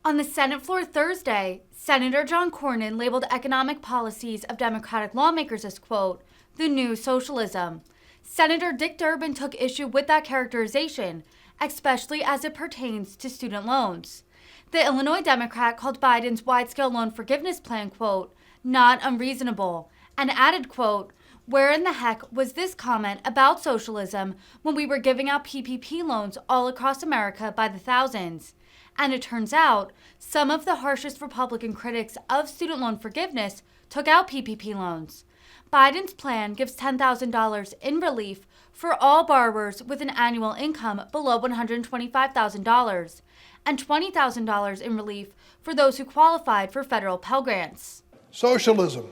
On the Senate floor Thursday, Senator John Cornyn labeled economic policies of Democratic lawmakers as, quote, the new socialism. Senator Dick Durbin took issue with that characterization, especially as it pertains to student loans. The Illinois Democrat called Biden's wide-scale loan forgiveness plan, quote, not unreasonable, and added, quote, where in the heck was this comment about socialism when we were giving out PPP loans all across America by the thousands? And it turns out, some of the harshest Republican critics of student loan forgiveness took out PPP loans. Biden's plan gives $10,000 in relief for all borrowers with an annual income below $125,000 and $20,000 in relief for those who qualified for federal Pell Grants. Socialism.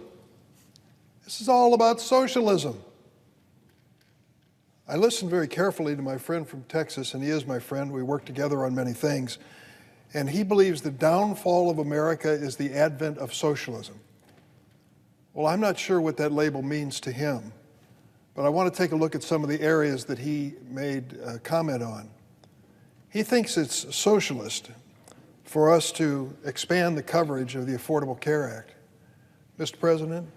This is all about socialism. I listened very carefully to my friend from Texas, and he is my friend. We work together on many things. And he believes the downfall of America is the advent of socialism. Well, I'm not sure what that label means to him, but I want to take a look at some of the areas that he made a comment on. He thinks it's socialist for us to expand the coverage of the Affordable Care Act. Mr. President,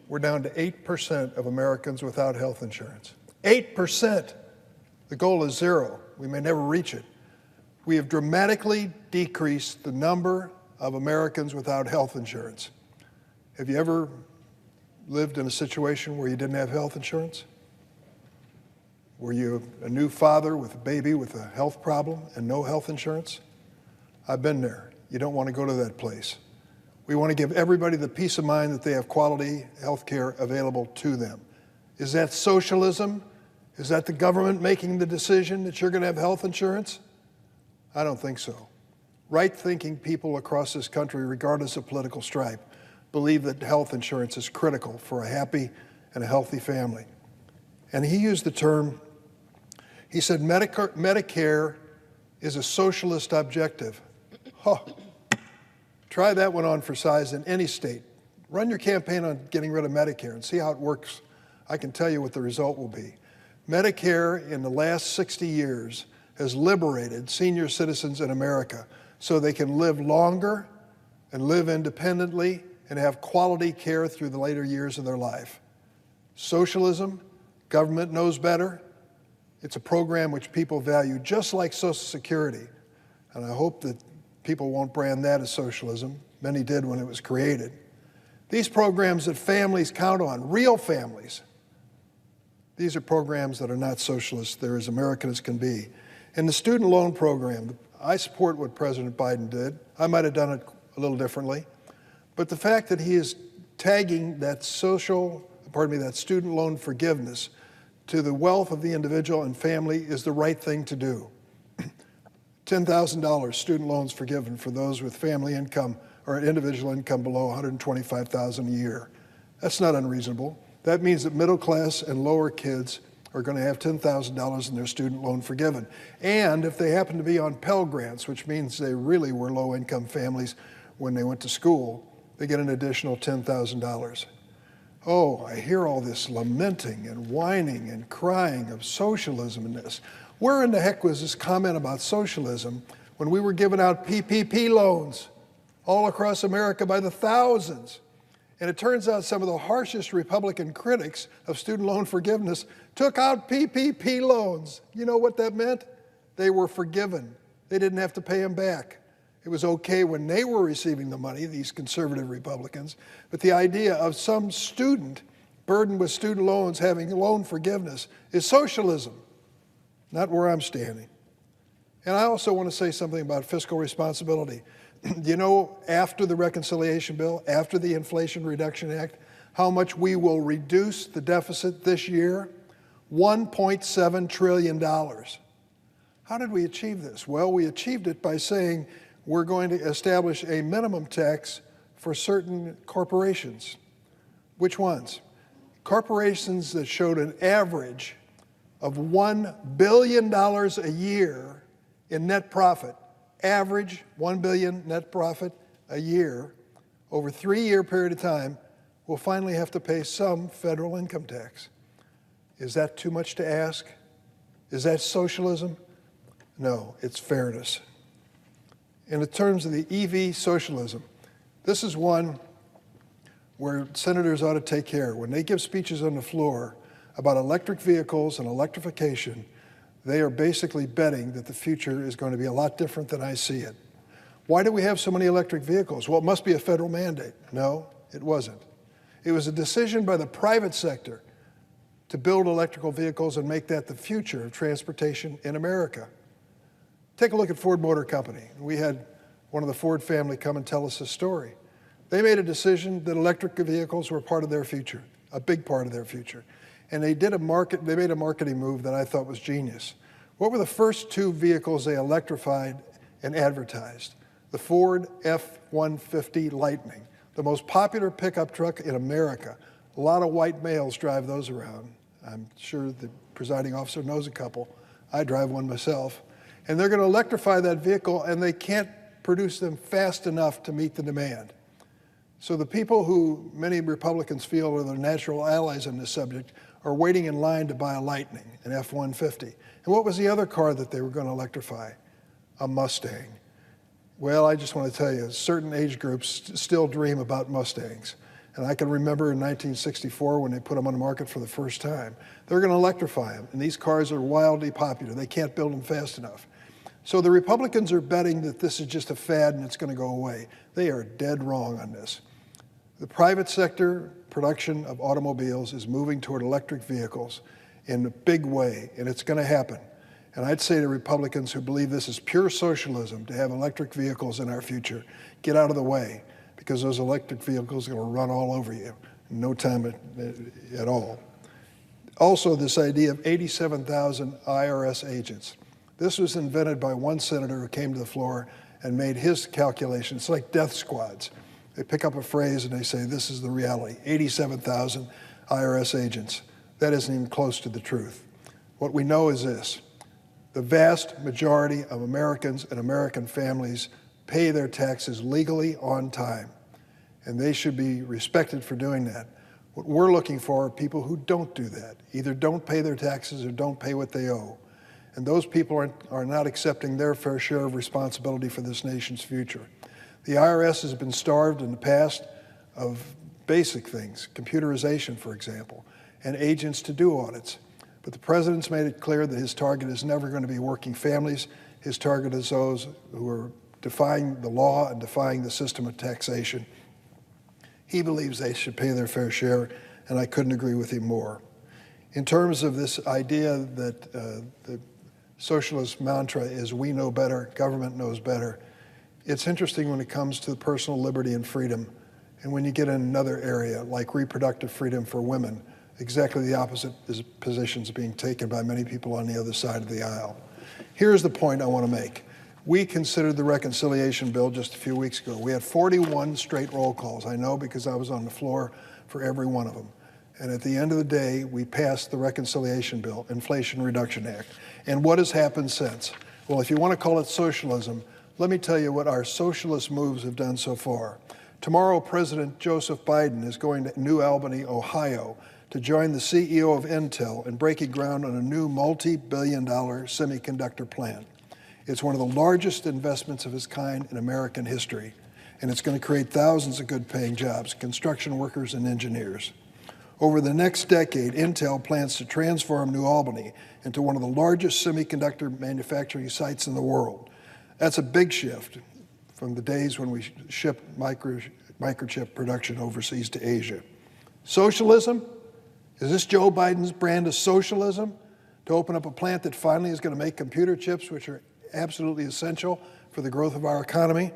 we're down to 8% of Americans without health insurance. 8%. The goal is 0. We may never reach it. We have dramatically decreased the number of Americans without health insurance. Have you ever lived in a situation where you didn't have health insurance? Were you a new father with a baby with a health problem and no health insurance? I've been there. You don't want to go to that place. We want to give everybody the peace of mind that they have quality health care available to them. Is that socialism? Is that the government making the decision that you're going to have health insurance? I don't think so. Right-thinking people across this country, regardless of political stripe, believe that health insurance is critical for a happy and a healthy family. And he used the term, he said, Medicare is a socialist objective. Huh. Try that one on for size in any state. Run your campaign on getting rid of Medicare and see how it works. I can tell you what the result will be. Medicare in the last 60 years has liberated senior citizens in America so they can live longer and live independently and have quality care through the later years of their life. Socialism, government knows better. It's a program which people value, just like Social Security. And I hope that people won't brand that as socialism. Many did when it was created. These programs that families count on, real families, these are programs that are not socialist. They're as American as can be. In the student loan program, I support what President Biden did. I might have done it a little differently. But the fact that he is tagging that student loan forgiveness to the wealth of the individual and family is the right thing to do. $10,000 student loans forgiven for those with family income or individual income below $125,000 a year. That's not unreasonable. That means that middle class and lower kids are going to have $10,000 in their student loan forgiven. And if they happen to be on Pell Grants, which means they really were low-income families when they went to school, they get an additional $10,000. Oh, I hear all this lamenting and whining and crying of socialism in this. Where in the heck was this comment about socialism when we were giving out PPP loans all across America by the thousands? And it turns out some of the harshest Republican critics of student loan forgiveness took out PPP loans. You know what that meant? They were forgiven. They didn't have to pay them back. It was okay when they were receiving the money, these conservative Republicans, but the idea of some student burdened with student loans having loan forgiveness is socialism, not where I'm standing. And I also want to say something about fiscal responsibility. You know, after the reconciliation bill, after the Inflation Reduction Act, how much we will reduce the deficit this year? $1.7 trillion. How did we achieve this? Well, we achieved it by saying we're going to establish a minimum tax for certain corporations. Which ones? Corporations that showed an average of $1 billion a year in net profit. Average $1 billion net profit a year over a 3-year period of time will finally have to pay some federal income tax. Is that too much to ask? Is that socialism? No, it's fairness. In terms of the EV socialism, this is one where senators ought to take care. When they give speeches on the floor about electric vehicles and electrification, they are basically betting that the future is going to be a lot different than I see it. Why do we have so many electric vehicles? Well, it must be a federal mandate. No, it wasn't. It was a decision by the private sector to build electrical vehicles and make that the future of transportation in America. Take a look at Ford Motor Company. We had one of the Ford family come and tell us a story. They made a decision that electric vehicles were part of their future, a big part of their future. And they made a marketing move that I thought was genius. What were the first two vehicles they electrified and advertised? The Ford F-150 Lightning, the most popular pickup truck in America. A lot of white males drive those around. I'm sure the presiding officer knows a couple. I drive one myself. And they're going to electrify that vehicle, and they can't produce them fast enough to meet the demand. So the people who many Republicans feel are their natural allies on this subject are waiting in line to buy a Lightning, an F-150. And what was the other car that they were going to electrify? A Mustang. Well, I just want to tell you, certain age groups still dream about Mustangs. And I can remember in 1964 when they put them on the market for the first time. They're going to electrify them, and these cars are wildly popular. They can't build them fast enough. So the Republicans are betting that this is just a fad and it's going to go away. They are dead wrong on this. The private sector production of automobiles is moving toward electric vehicles in a big way, and it's going to happen. And I'd say to Republicans who believe this is pure socialism to have electric vehicles in our future, get out of the way, because those electric vehicles are going to run all over you in no time at all. Also, this idea of 87,000 IRS agents. This was invented by one senator who came to the floor and made his calculations. It's like death squads. They pick up a phrase and they say, this is the reality, 87,000 IRS agents. That isn't even close to the truth. What we know is this: the vast majority of Americans and American families pay their taxes legally on time, and they should be respected for doing that. What we're looking for are people who don't do that, either don't pay their taxes or don't pay what they owe. And those people are not accepting their fair share of responsibility for this nation's future. The IRS has been starved in the past of basic things, computerization, for example, and agents to do audits. But the president's made it clear that his target is never going to be working families. His target is those who are defying the law and defying the system of taxation. He believes they should pay their fair share, and I couldn't agree with him more. In terms of this idea that the socialist mantra is we know better, government knows better, it's interesting when it comes to personal liberty and freedom. And when you get in another area, like reproductive freedom for women, exactly the opposite position is being taken by many people on the other side of the aisle. Here's the point I want to make. We considered the reconciliation bill just a few weeks ago. We had 41 straight roll calls. I know because I was on the floor for every one of them. And at the end of the day, we passed the reconciliation bill, Inflation Reduction Act. And what has happened since? Well, if you want to call it socialism, let me tell you what our socialist moves have done so far. Tomorrow, President Joseph Biden is going to New Albany, Ohio, to join the CEO of Intel in breaking ground on a new multi-billion-dollar semiconductor plant. It's one of the largest investments of its kind in American history, and it's going to create thousands of good-paying jobs, construction workers and engineers. Over the next decade, Intel plans to transform New Albany into one of the largest semiconductor manufacturing sites in the world. That's a big shift from the days when we shipped microchip production overseas to Asia. Socialism? Is this Joe Biden's brand of socialism? To open up a plant that finally is going to make computer chips, which are absolutely essential for the growth of our economy?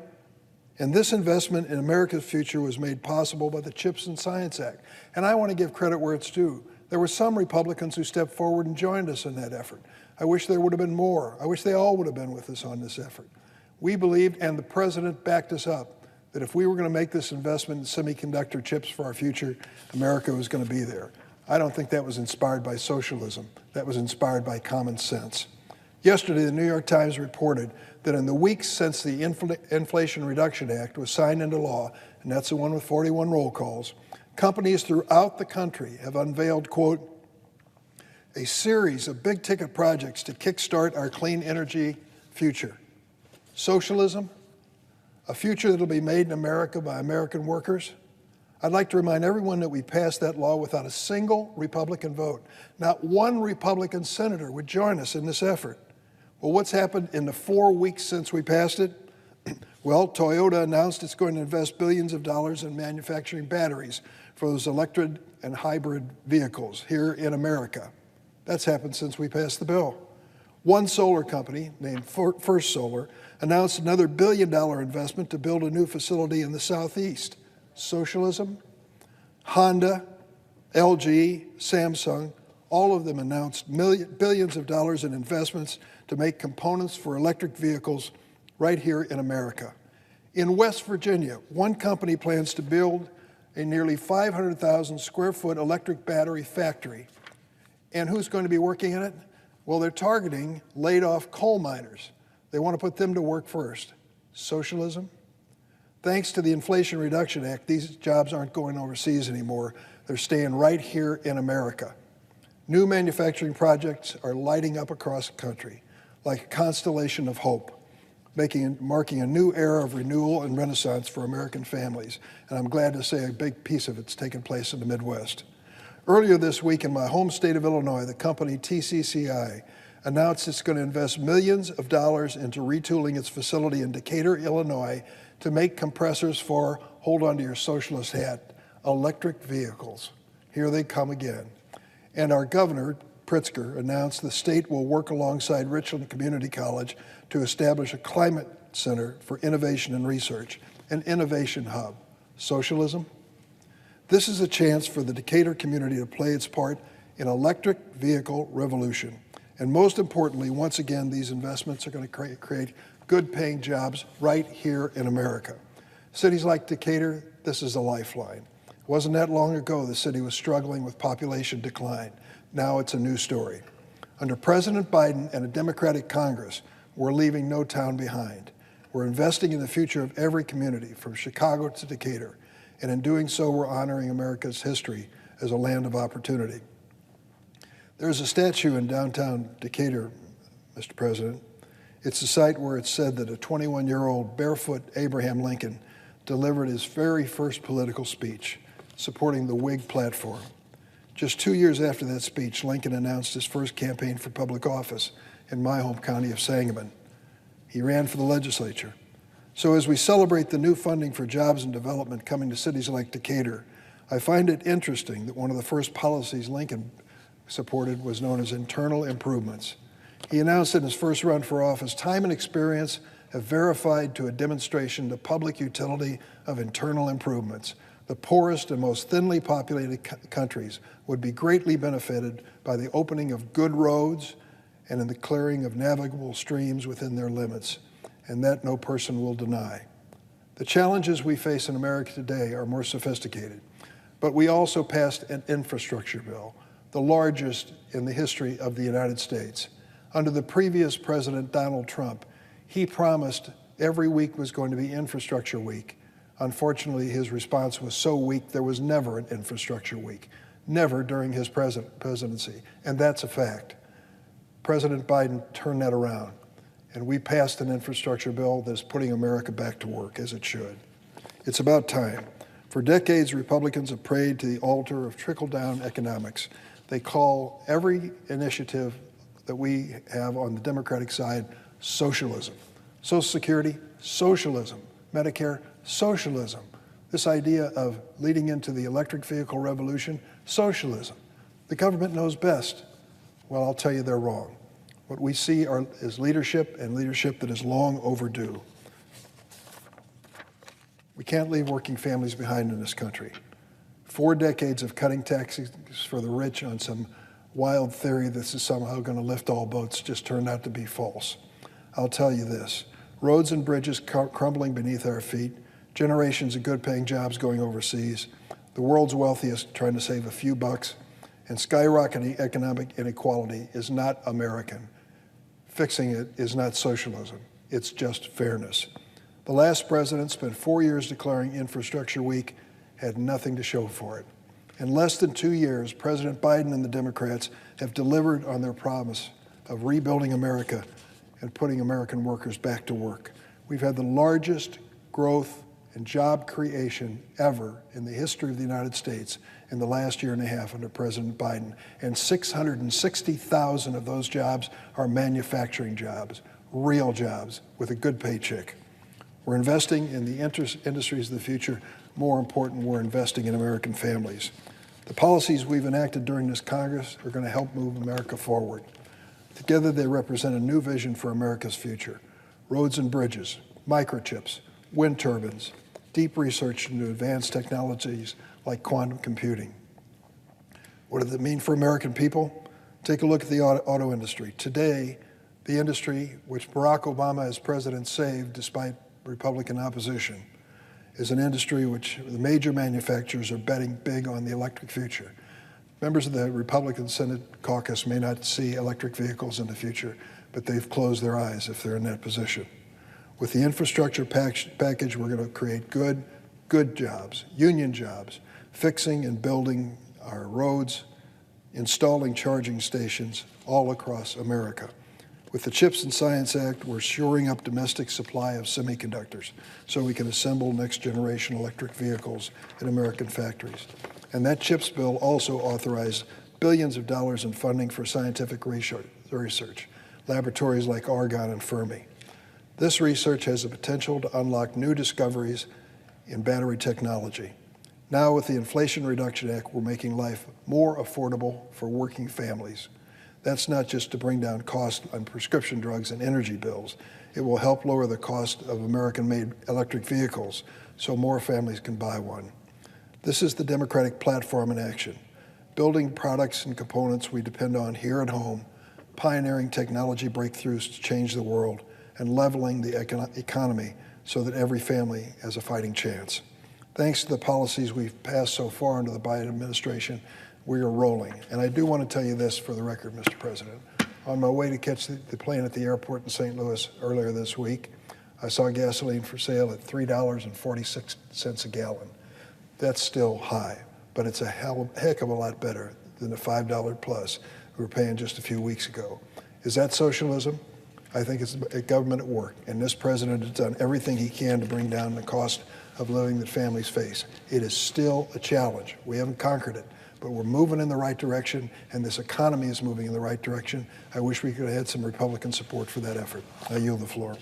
And this investment in America's future was made possible by the CHIPS and Science Act. And I want to give credit where it's due. There were some Republicans who stepped forward and joined us in that effort. I wish there would have been more. I wish they all would have been with us on this effort. We believed, and the president backed us up, that if we were going to make this investment in semiconductor chips for our future, America was going to be there. I don't think that was inspired by socialism. That was inspired by common sense. Yesterday, the New York Times reported that in the weeks since the Inflation Reduction Act was signed into law, and that's the one with 41 roll calls, companies throughout the country have unveiled, quote, a series of big-ticket projects to kickstart our clean energy future. Socialism? a future that'll be made in America by American workers. I'd like to remind everyone that we passed that law without a single Republican vote. Not one Republican senator would join us in this effort. Well, what's happened in the 4 weeks since we passed it? Well, Toyota announced it's going to invest billions of dollars in manufacturing batteries for those electric and hybrid vehicles here in America. That's happened since we passed the bill. One solar company named First Solar announced another $1 billion investment to build a new facility in the Southeast. Socialism? Honda, LG, Samsung, all of them announced billions of dollars in investments to make components for electric vehicles right here in America. In West Virginia, one company plans to build a nearly 500,000 square foot electric battery factory. And who's going to be working in it? Well, they're targeting laid off coal miners. They want to put them to work first. Socialism? Thanks to the Inflation Reduction Act, these jobs aren't going overseas anymore. They're staying right here in America. New manufacturing projects are lighting up across the country like a constellation of hope, marking a new era of renewal and renaissance for American families. And I'm glad to say a big piece of it's taken place in the Midwest. Earlier this week in my home state of Illinois, the company TCCI announced it's going to invest millions of dollars into retooling its facility in Decatur, Illinois, to make compressors for, hold on to your socialist hat, electric vehicles. Here they come again. And our governor, Pritzker, announced the state will work alongside Richland Community College to establish a climate center for innovation and research, an innovation hub. Socialism? This is a chance for the Decatur community to play its part in electric vehicle revolution. And most importantly, once again, these investments are going to create good-paying jobs right here in America. Cities like Decatur, this is a lifeline. It wasn't that long ago the city was struggling with population decline. Now it's a new story. Under President Biden and a Democratic Congress, we're leaving no town behind. We're investing in the future of every community, from Chicago to Decatur. And in doing so, we're honoring America's history as a land of opportunity. There's a statue in downtown Decatur, Mr. President. It's the site where it's said that a 21-year-old barefoot Abraham Lincoln delivered his very first political speech, supporting the Whig platform. Just 2 years after that speech, Lincoln announced his first campaign for public office in my home county of Sangamon. He ran for the legislature. So as we celebrate the new funding for jobs and development coming to cities like Decatur, I find it interesting that one of the first policies Lincoln supported was known as internal improvements. He announced in his first run for office, time and experience have verified to a demonstration the public utility of internal improvements. The poorest and most thinly populated countries would be greatly benefited by the opening of good roads and in the clearing of navigable streams within their limits, and that no person will deny. The challenges we face in America today are more sophisticated, but we also passed an infrastructure bill, the largest in the history of the United States. Under the previous president, Donald Trump, he promised every week was going to be Infrastructure Week. Unfortunately, his response was so weak, there was never an Infrastructure Week, never during his presidency, and that's a fact. President Biden turned that around, and we passed an infrastructure bill that's putting America back to work, as it should. It's about time. For decades, Republicans have prayed to the altar of trickle-down economics. They call every initiative that we have on the Democratic side socialism. Social Security, socialism. Medicare, socialism. This idea of leading into the electric vehicle revolution, socialism. The government knows best. Well, I'll tell you they're wrong. What we see is leadership, and leadership that is long overdue. We can't leave working families behind in this country. 4 decades of cutting taxes for the rich on some wild theory that this is somehow going to lift all boats just turned out to be false. I'll tell you this, roads and bridges crumbling beneath our feet, generations of good-paying jobs going overseas, the world's wealthiest trying to save a few bucks, and skyrocketing economic inequality is not American. Fixing it is not socialism. It's just fairness. The last president spent 4 years declaring Infrastructure Week, had nothing to show for it. In less than 2 years, President Biden and the Democrats have delivered on their promise of rebuilding America and putting American workers back to work. We've had the largest growth, and job creation ever in the history of the United States in the last year and a half under President Biden. And 660,000 of those jobs are manufacturing jobs, real jobs with a good paycheck. We're investing in the industries of the future. More important, we're investing in American families. The policies we've enacted during this Congress are going to help move America forward. Together, they represent a new vision for America's future. Roads and bridges, microchips, wind turbines, deep research into advanced technologies like quantum computing. What does it mean for American people? Take a look at the auto industry. Today, the industry, which Barack Obama as president saved despite Republican opposition, is an industry which the major manufacturers are betting big on the electric future. Members of the Republican Senate caucus may not see electric vehicles in the future, but they've closed their eyes if they're in that position. With the infrastructure package, we're going to create good jobs, union jobs, fixing and building our roads, installing charging stations all across America. With the CHIPS and Science Act, we're shoring up domestic supply of semiconductors so we can assemble next-generation electric vehicles in American factories. And that CHIPS bill also authorized billions of dollars in funding for scientific research, laboratories like Argonne and Fermi. This research has the potential to unlock new discoveries in battery technology. Now, with the Inflation Reduction Act, we're making life more affordable for working families. That's not just to bring down costs on prescription drugs and energy bills. It will help lower the cost of American-made electric vehicles so more families can buy one. This is the Democratic platform in action, building products and components we depend on here at home, pioneering technology breakthroughs to change the world, and leveling the economy so that every family has a fighting chance. Thanks to the policies we've passed so far under the Biden administration, we are rolling. And I do want to tell you this for the record, Mr. President. On my way to catch the plane at the airport in St. Louis earlier this week, I saw gasoline for sale at $3.46 a gallon. That's still high, but it's a heck of a lot better than the $5 plus we were paying just a few weeks ago. Is that socialism? I think it's a government at work, and this president has done everything he can to bring down the cost of living that families face. It is still a challenge. We haven't conquered it, but we're moving in the right direction, and this economy is moving in the right direction. I wish we could have had some Republican support for that effort. I yield the floor.